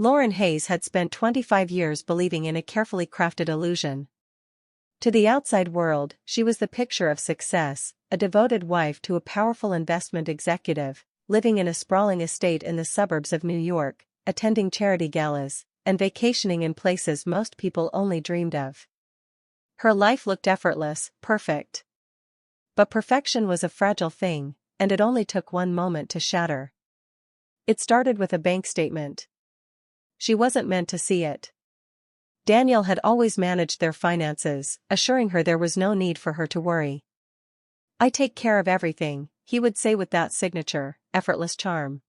Lauren Hayes had spent 25 years believing in a carefully crafted illusion. To the outside world, she was the picture of success, a devoted wife to a powerful investment executive, living in a sprawling estate in the suburbs of New York, attending charity galas, and vacationing in places most people only dreamed of. Her life looked effortless, perfect. But perfection was a fragile thing, and it only took one moment to shatter. It started with a bank statement. She wasn't meant to see it. Daniel had always managed their finances, assuring her there was no need for her to worry. "I take care of everything," he would say with that signature, effortless charm.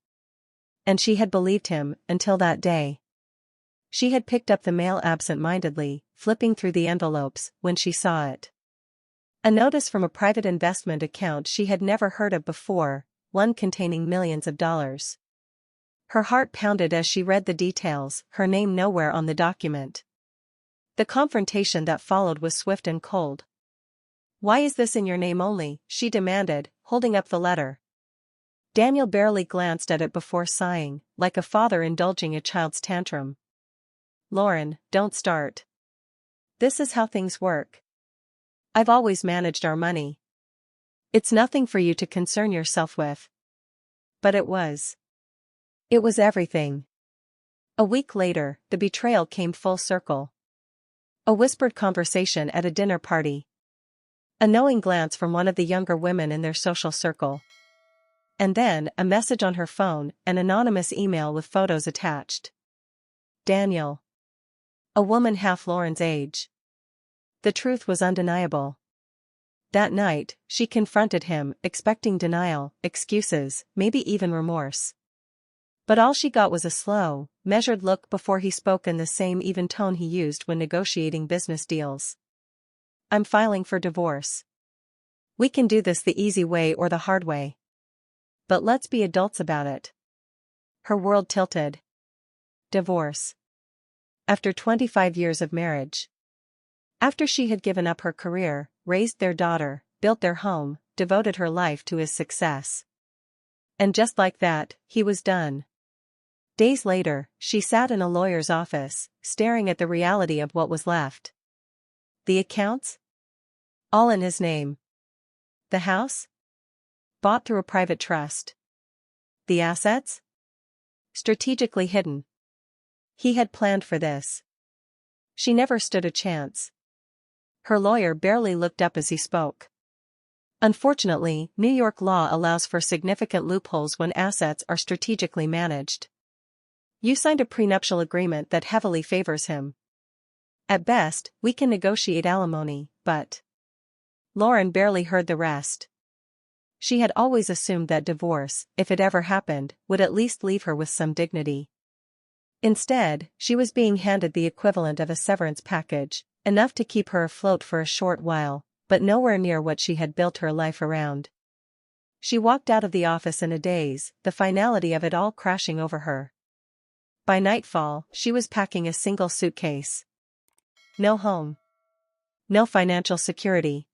And she had believed him, until that day. She had picked up the mail absent-mindedly, flipping through the envelopes, when she saw it. A notice from a private investment account she had never heard of before, one containing millions of dollars. Her heart pounded as she read the details, her name nowhere on the document. The confrontation that followed was swift and cold. "Why is this in your name only?" she demanded, holding up the letter. Daniel barely glanced at it before sighing, like a father indulging a child's tantrum. "Lauren, don't start. This is how things work. I've always managed our money. It's nothing for you to concern yourself with." But it was. It was everything. A week later, the betrayal came full circle. A whispered conversation at a dinner party. A knowing glance from one of the younger women in their social circle. And then, a message on her phone, an anonymous email with photos attached. Daniel. A woman half Lauren's age. The truth was undeniable. That night, she confronted him, expecting denial, excuses, maybe even remorse. But all she got was a slow, measured look before he spoke in the same even tone he used when negotiating business deals. "I'm filing for divorce. We can do this the easy way or the hard way. But let's be adults about it." Her world tilted. Divorce. After 25 years of marriage. After she had given up her career, raised their daughter, built their home, devoted her life to his success. And just like that, he was done. Days later, she sat in a lawyer's office, staring at the reality of what was left. The accounts? All in his name. The house? Bought through a private trust. The assets? Strategically hidden. He had planned for this. She never stood a chance. Her lawyer barely looked up as he spoke. Unfortunately, New York law allows for significant loopholes when assets are strategically managed. You signed a prenuptial agreement that heavily favors him. At best, we can negotiate alimony, but... Lauren barely heard the rest. She had always assumed that divorce, if it ever happened, would at least leave her with some dignity. Instead, she was being handed the equivalent of a severance package, enough to keep her afloat for a short while, but nowhere near what she had built her life around. She walked out of the office in a daze, the finality of it all crashing over her. By nightfall, she was packing a single suitcase. No home. No financial security.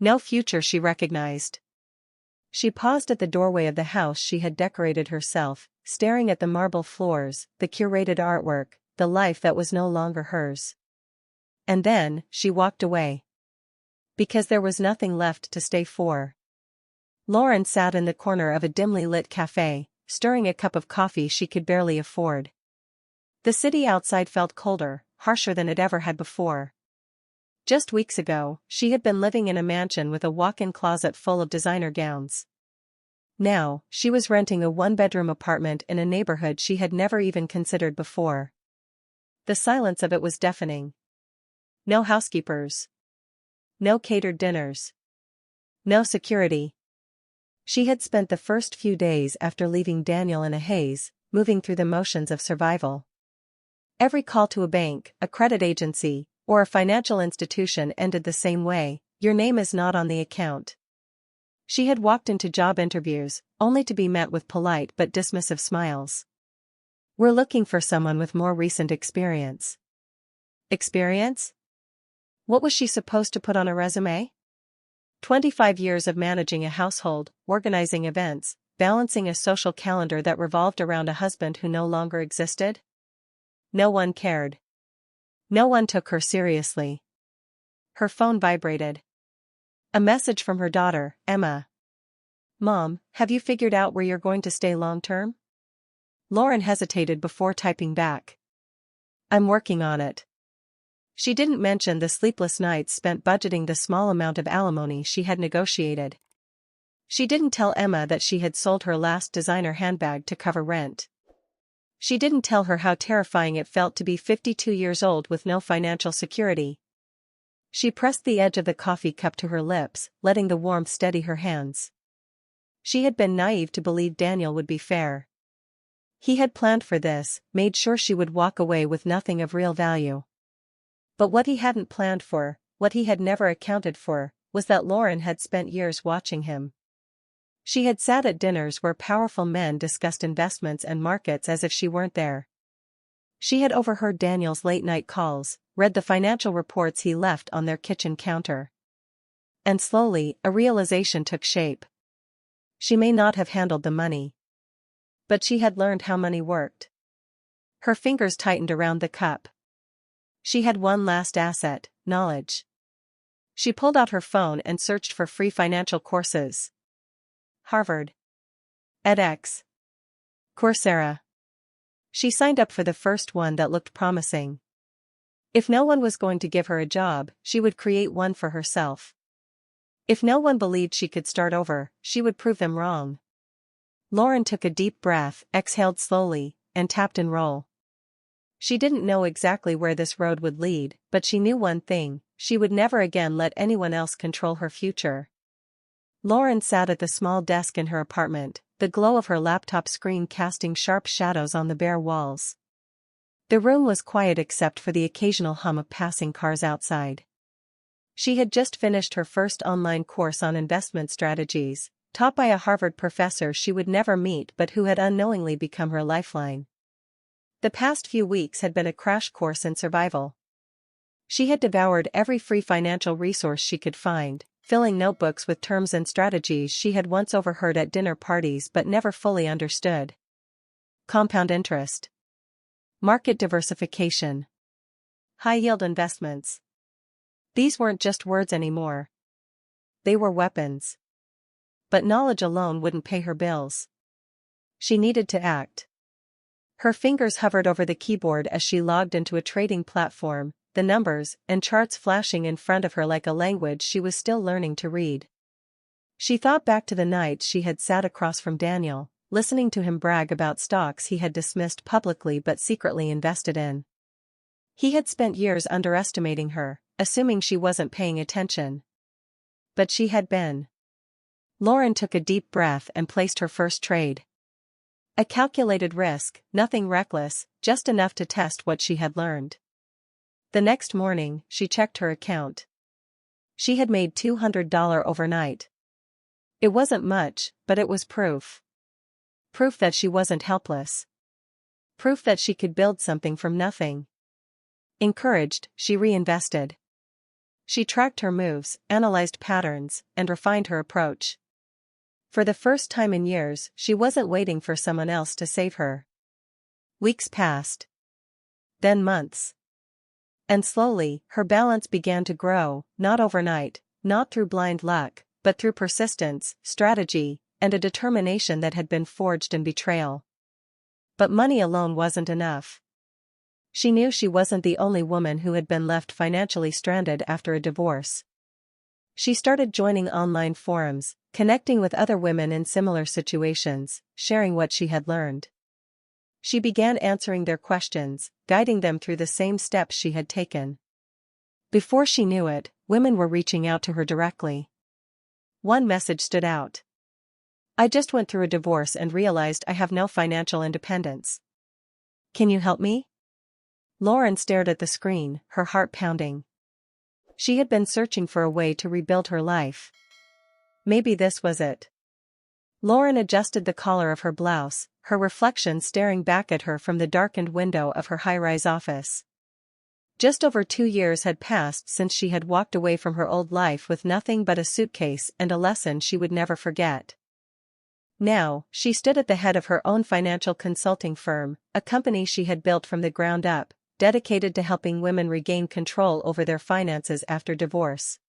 No future she recognized. She paused at the doorway of the house she had decorated herself, staring at the marble floors, the curated artwork, the life that was no longer hers. And then, she walked away. Because there was nothing left to stay for. Lauren sat in the corner of a dimly lit cafe, stirring a cup of coffee she could barely afford. The city outside felt colder, harsher than it ever had before. Just weeks ago, she had been living in a mansion with a walk-in closet full of designer gowns. Now, she was renting a one-bedroom apartment in a neighborhood she had never even considered before. The silence of it was deafening. No housekeepers. No catered dinners. No security. She had spent the first few days after leaving Daniel in a haze, moving through the motions of survival. Every call to a bank, a credit agency, or a financial institution ended the same way: "Your name is not on the account." She had walked into job interviews, only to be met with polite but dismissive smiles. "We're looking for someone with more recent experience." Experience? What was she supposed to put on a resume? 25 years of managing a household, organizing events, balancing a social calendar that revolved around a husband who no longer existed? No one cared. No one took her seriously. Her phone vibrated. A message from her daughter, Emma. "Mom, have you figured out where you're going to stay long-term?" Lauren hesitated before typing back. "I'm working on it." She didn't mention the sleepless nights spent budgeting the small amount of alimony she had negotiated. She didn't tell Emma that she had sold her last designer handbag to cover rent. She didn't tell her how terrifying it felt to be 52 years old with no financial security. She pressed the edge of the coffee cup to her lips, letting the warmth steady her hands. She had been naive to believe Daniel would be fair. He had planned for this, made sure she would walk away with nothing of real value. But what he hadn't planned for, what he had never accounted for, was that Lauren had spent years watching him. She had sat at dinners where powerful men discussed investments and markets as if she weren't there. She had overheard Daniel's late-night calls, read the financial reports he left on their kitchen counter. And slowly, a realization took shape. She may not have handled the money. But she had learned how money worked. Her fingers tightened around the cup. She had one last asset, knowledge. She pulled out her phone and searched for free financial courses. Harvard, edX, Coursera. She signed up for the first one that looked promising. If no one was going to give her a job, she would create one for herself. If no one believed she could start over, she would prove them wrong. Lauren took a deep breath, exhaled slowly, and tapped enroll. She didn't know exactly where this road would lead, but she knew one thing: she would never again let anyone else control her future. Lauren sat at the small desk in her apartment, the glow of her laptop screen casting sharp shadows on the bare walls. The room was quiet except for the occasional hum of passing cars outside. She had just finished her first online course on investment strategies, taught by a Harvard professor she would never meet but who had unknowingly become her lifeline. The past few weeks had been a crash course in survival. She had devoured every free financial resource she could find, filling notebooks with terms and strategies she had once overheard at dinner parties but never fully understood. Compound interest. Market diversification. High-yield investments. These weren't just words anymore. They were weapons. But knowledge alone wouldn't pay her bills. She needed to act. Her fingers hovered over the keyboard as she logged into a trading platform, the numbers and charts flashing in front of her like a language she was still learning to read. She thought back to the nights she had sat across from Daniel, listening to him brag about stocks he had dismissed publicly but secretly invested in. He had spent years underestimating her, assuming she wasn't paying attention. But she had been. Lauren took a deep breath and placed her first trade. A calculated risk, nothing reckless, just enough to test what she had learned. The next morning, she checked her account. She had made $200 overnight. It wasn't much, but it was proof. Proof that she wasn't helpless. Proof that she could build something from nothing. Encouraged, she reinvested. She tracked her moves, analyzed patterns, and refined her approach. For the first time in years, she wasn't waiting for someone else to save her. Weeks passed. Then months. And slowly, her balance began to grow, not overnight, not through blind luck, but through persistence, strategy, and a determination that had been forged in betrayal. But money alone wasn't enough. She knew she wasn't the only woman who had been left financially stranded after a divorce. She started joining online forums, connecting with other women in similar situations, sharing what she had learned. She began answering their questions, guiding them through the same steps she had taken. Before she knew it, women were reaching out to her directly. One message stood out. "I just went through a divorce and realized I have no financial independence. Can you help me?" Lauren stared at the screen, her heart pounding. She had been searching for a way to rebuild her life. Maybe this was it. Lauren adjusted the collar of her blouse, her reflection staring back at her from the darkened window of her high-rise office. Just over 2 years had passed since she had walked away from her old life with nothing but a suitcase and a lesson she would never forget. Now, she stood at the head of her own financial consulting firm, a company she had built from the ground up, dedicated to helping women regain control over their finances after divorce.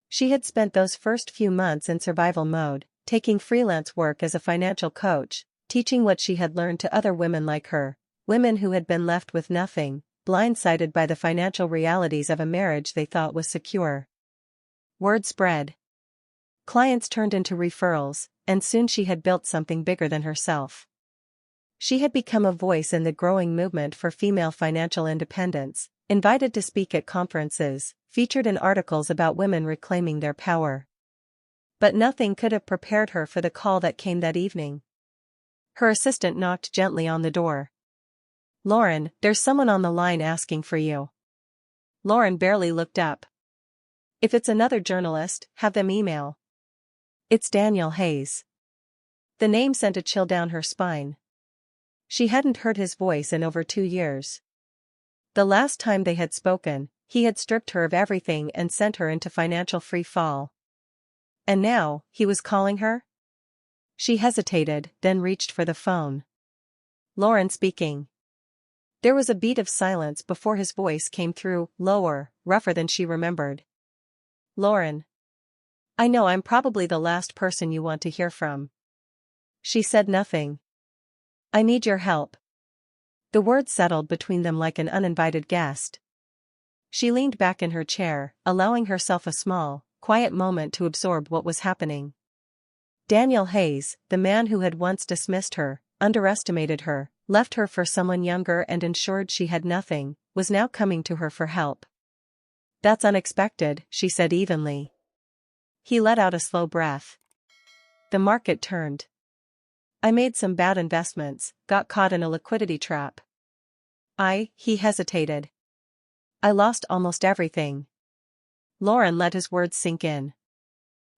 She had spent those first few months in survival mode, taking freelance work as a financial coach, teaching what she had learned to other women like her, women who had been left with nothing, blindsided by the financial realities of a marriage they thought was secure. Word spread. Clients turned into referrals, and soon she had built something bigger than herself. She had become a voice in the growing movement for female financial independence, invited to speak at conferences, featured in articles about women reclaiming their power. But nothing could have prepared her for the call that came that evening. Her assistant knocked gently on the door. "Lauren, there's someone on the line asking for you." Lauren barely looked up. "If it's another journalist, have them email." "It's Daniel Hayes." The name sent a chill down her spine. She hadn't heard his voice in over 2 years. The last time they had spoken, he had stripped her of everything and sent her into financial free fall. And now, he was calling her? She hesitated, then reached for the phone. "Lauren speaking." There was a beat of silence before his voice came through, lower, rougher than she remembered. "Lauren. I know I'm probably the last person you want to hear from." She said nothing. "I need your help." The words settled between them like an uninvited guest. She leaned back in her chair, allowing herself a small, quiet moment to absorb what was happening. Daniel Hayes, the man who had once dismissed her, underestimated her, left her for someone younger and ensured she had nothing, was now coming to her for help. "That's unexpected," she said evenly. He let out a slow breath. "The market turned. I made some bad investments, got caught in a liquidity trap. He hesitated. "I lost almost everything." Lauren let his words sink in.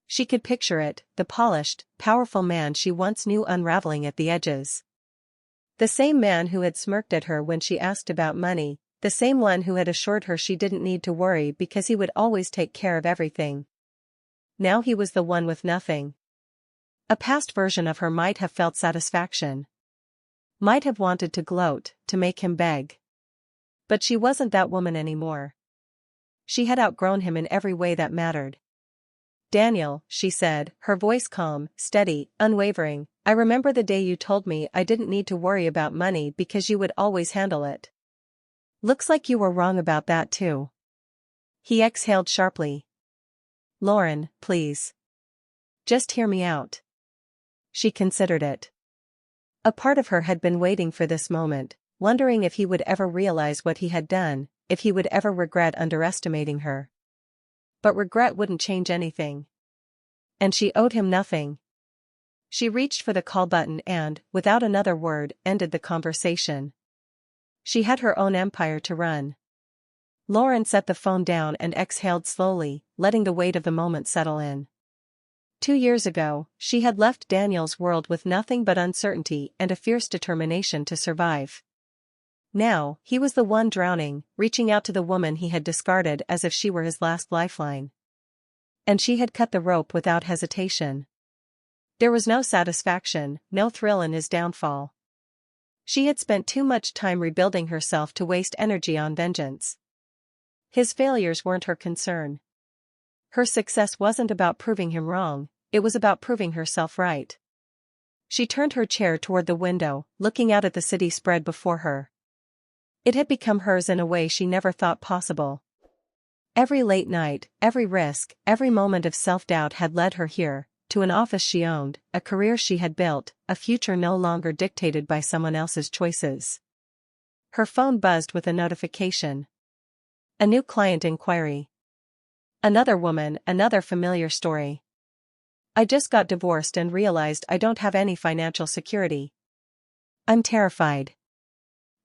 She could picture it, the polished, powerful man she once knew unraveling at the edges. The same man who had smirked at her when she asked about money, the same one who had assured her she didn't need to worry because he would always take care of everything. Now he was the one with nothing. A past version of her might have felt satisfaction. Might have wanted to gloat, to make him beg. But she wasn't that woman anymore. She had outgrown him in every way that mattered. "Daniel," she said, her voice calm, steady, unwavering, "I remember the day you told me I didn't need to worry about money because you would always handle it. Looks like you were wrong about that too." He exhaled sharply. "Lauren, please. Just hear me out." She considered it. A part of her had been waiting for this moment, wondering if he would ever realize what he had done, if he would ever regret underestimating her. But regret wouldn't change anything. And she owed him nothing. She reached for the call button and, without another word, ended the conversation. She had her own empire to run. Lauren set the phone down and exhaled slowly, letting the weight of the moment settle in. 2 years ago, she had left Daniel's world with nothing but uncertainty and a fierce determination to survive. Now, he was the one drowning, reaching out to the woman he had discarded as if she were his last lifeline. And she had cut the rope without hesitation. There was no satisfaction, no thrill in his downfall. She had spent too much time rebuilding herself to waste energy on vengeance. His failures weren't her concern. Her success wasn't about proving him wrong, it was about proving herself right. She turned her chair toward the window, looking out at the city spread before her. It had become hers in a way she never thought possible. Every late night, every risk, every moment of self-doubt had led her here, to an office she owned, a career she had built, a future no longer dictated by someone else's choices. Her phone buzzed with a notification. A new client inquiry. Another woman, another familiar story. "I just got divorced and realized I don't have any financial security. I'm terrified.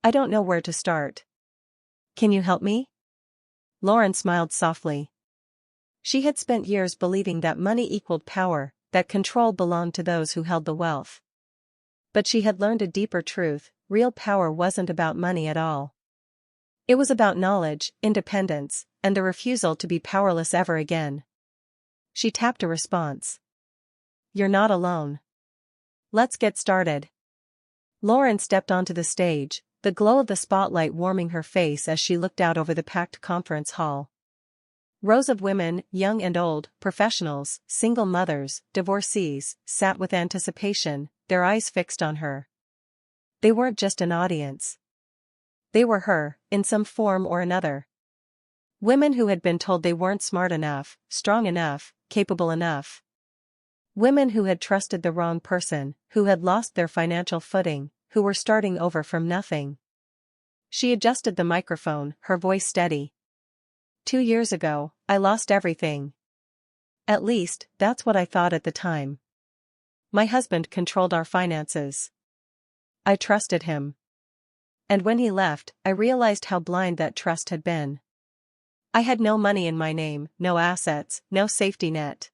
I don't know where to start. Can you help me?" Lauren smiled softly. She had spent years believing that money equaled power, that control belonged to those who held the wealth. But she had learned a deeper truth: real power wasn't about money at all. It was about knowledge, independence, and the refusal to be powerless ever again. She tapped a response. "You're not alone." Let's get started. Lauren stepped onto the stage, the glow of the spotlight warming her face as she looked out over the packed conference hall. Rows of women, young and old, professionals, single mothers, divorcees, sat with anticipation, their eyes fixed on her. They weren't just an audience. They were her, in some form or another. Women who had been told they weren't smart enough, strong enough, capable enough. Women who had trusted the wrong person, who had lost their financial footing, who were starting over from nothing. She adjusted the microphone, her voice steady. 2 years ago, I lost everything. At least, that's what I thought at the time. My husband controlled our finances. I trusted him. And when he left, I realized how blind that trust had been. I had no money in my name, no assets, no safety net.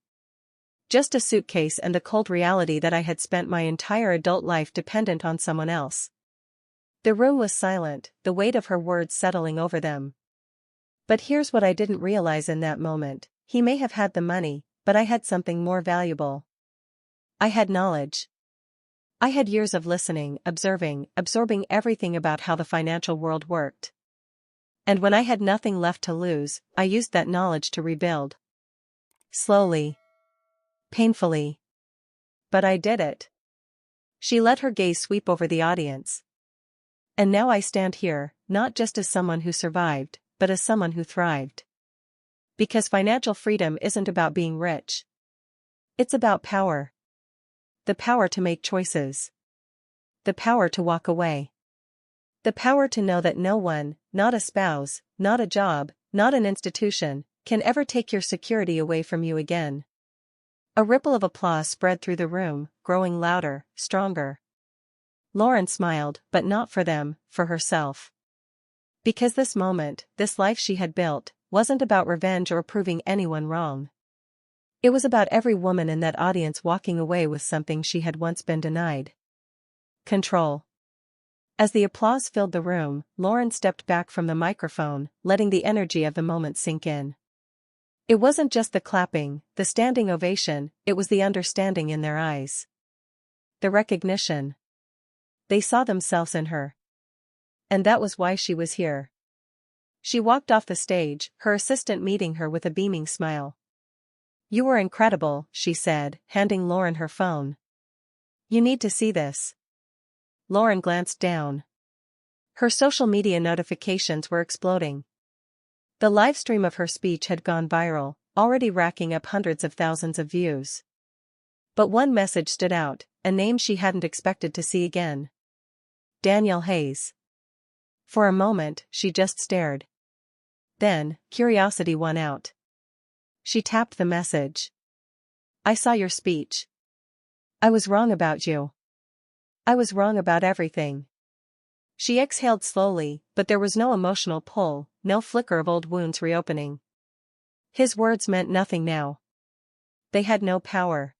Just a suitcase and the cold reality that I had spent my entire adult life dependent on someone else. The room was silent, the weight of her words settling over them. But here's what I didn't realize in that moment: he may have had the money, but I had something more valuable. I had knowledge. I had years of listening, observing, absorbing everything about how the financial world worked. And when I had nothing left to lose, I used that knowledge to rebuild. Slowly. Painfully. But I did it. She let her gaze sweep over the audience. And now I stand here, not just as someone who survived, but as someone who thrived. Because financial freedom isn't about being rich. It's about power. The power to make choices. The power to walk away. The power to know that no one, not a spouse, not a job, not an institution, can ever take your security away from you again. A ripple of applause spread through the room, growing louder, stronger. Lauren smiled, but not for them, for herself. Because this moment, this life she had built, wasn't about revenge or proving anyone wrong. It was about every woman in that audience walking away with something she had once been denied. Control. As the applause filled the room, Lauren stepped back from the microphone, letting the energy of the moment sink in. It wasn't just the clapping, the standing ovation, it was the understanding in their eyes. The recognition. They saw themselves in her. And that was why she was here. She walked off the stage, her assistant meeting her with a beaming smile. "You were incredible," she said, handing Lauren her phone. "You need to see this." Lauren glanced down. Her social media notifications were exploding. The live stream of her speech had gone viral, already racking up hundreds of thousands of views. But one message stood out, a name she hadn't expected to see again. Danielle Hayes. For a moment, she just stared. Then, curiosity won out. She tapped the message. "I saw your speech. I was wrong about you. I was wrong about everything." She exhaled slowly, but there was no emotional pull, no flicker of old wounds reopening. His words meant nothing now. They had no power.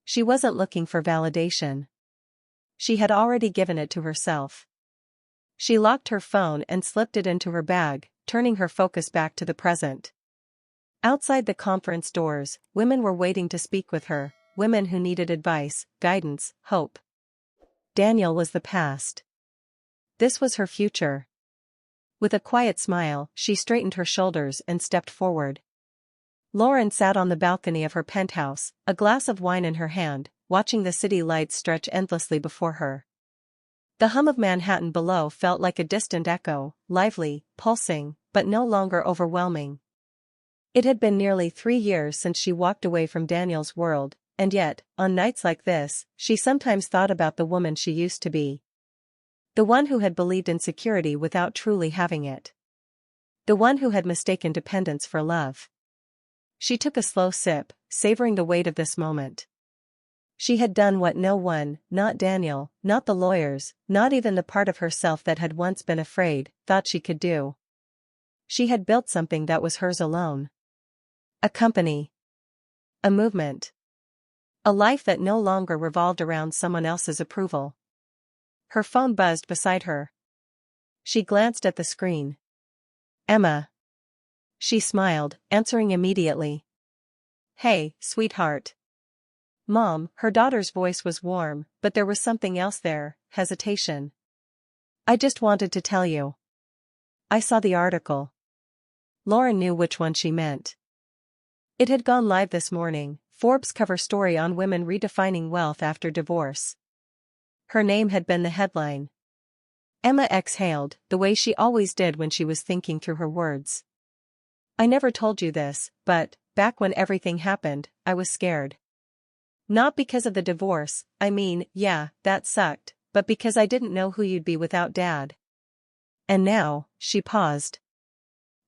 She wasn't looking for validation. She had already given it to herself. She locked her phone and slipped it into her bag, turning her focus back to the present. Outside the conference doors, women were waiting to speak with her, women who needed advice, guidance, hope. Danielle was the past. This was her future. With a quiet smile, she straightened her shoulders and stepped forward. Lauren sat on the balcony of her penthouse, a glass of wine in her hand, watching the city lights stretch endlessly before her. The hum of Manhattan below felt like a distant echo, lively, pulsing, but no longer overwhelming. It had been nearly 3 years since she walked away from Danielle's world, and yet, on nights like this, she sometimes thought about the woman she used to be. The one who had believed in security without truly having it. The one who had mistaken dependence for love. She took a slow sip, savoring the weight of this moment. She had done what no one, not Daniel, not the lawyers, not even the part of herself that had once been afraid, thought she could do. She had built something that was hers alone. A company. A movement. A life that no longer revolved around someone else's approval. Her phone buzzed beside her. She glanced at the screen. "Emma." She smiled, answering immediately. "Hey, sweetheart. Mom, her daughter's voice was warm, but there was something else there, hesitation. I just wanted to tell you. I saw the article. Lauren knew which one she meant. It had gone live this morning, Forbes cover story on women redefining wealth after divorce. Her name had been the headline. Emma exhaled, the way she always did when she was thinking through her words. I never told you this, but, back when everything happened, I was scared. Not because of the divorce, I mean, yeah, that sucked, but because I didn't know who you'd be without Dad. And now, she paused.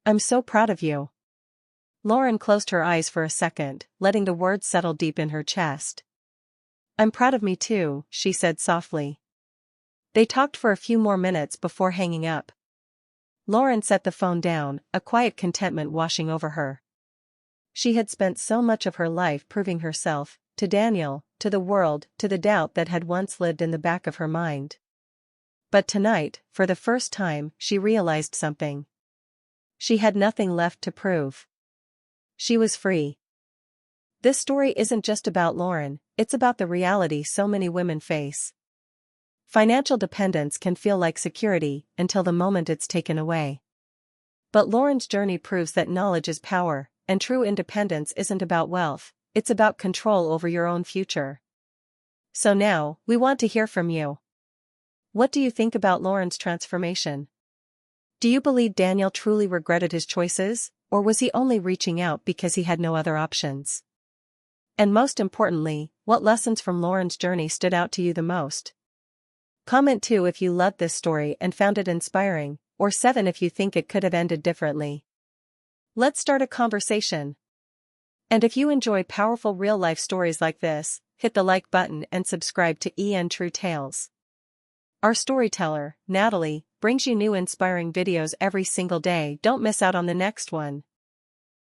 I'm so proud of you. Lauren closed her eyes for a second, letting the words settle deep in her chest. I'm proud of me too, she said softly. They talked for a few more minutes before hanging up. Lauren set the phone down, a quiet contentment washing over her. She had spent so much of her life proving herself, to Daniel, to the world, to the doubt that had once lived in the back of her mind. But tonight, for the first time, she realized something. She had nothing left to prove. She was free. This story isn't just about Lauren, it's about the reality so many women face. Financial dependence can feel like security until the moment it's taken away. But Lauren's journey proves that knowledge is power, and true independence isn't about wealth, it's about control over your own future. So now, we want to hear from you. What do you think about Lauren's transformation? Do you believe Daniel truly regretted his choices, or was he only reaching out because he had no other options? And most importantly, what lessons from Lauren's journey stood out to you the most? Comment 2 if you loved this story and found it inspiring, or 7 if you think it could have ended differently. Let's start a conversation. And if you enjoy powerful real-life stories like this, hit the like button and subscribe to True Tales. Our storyteller, Natalie, brings you new inspiring videos every single day. Don't miss out on the next one.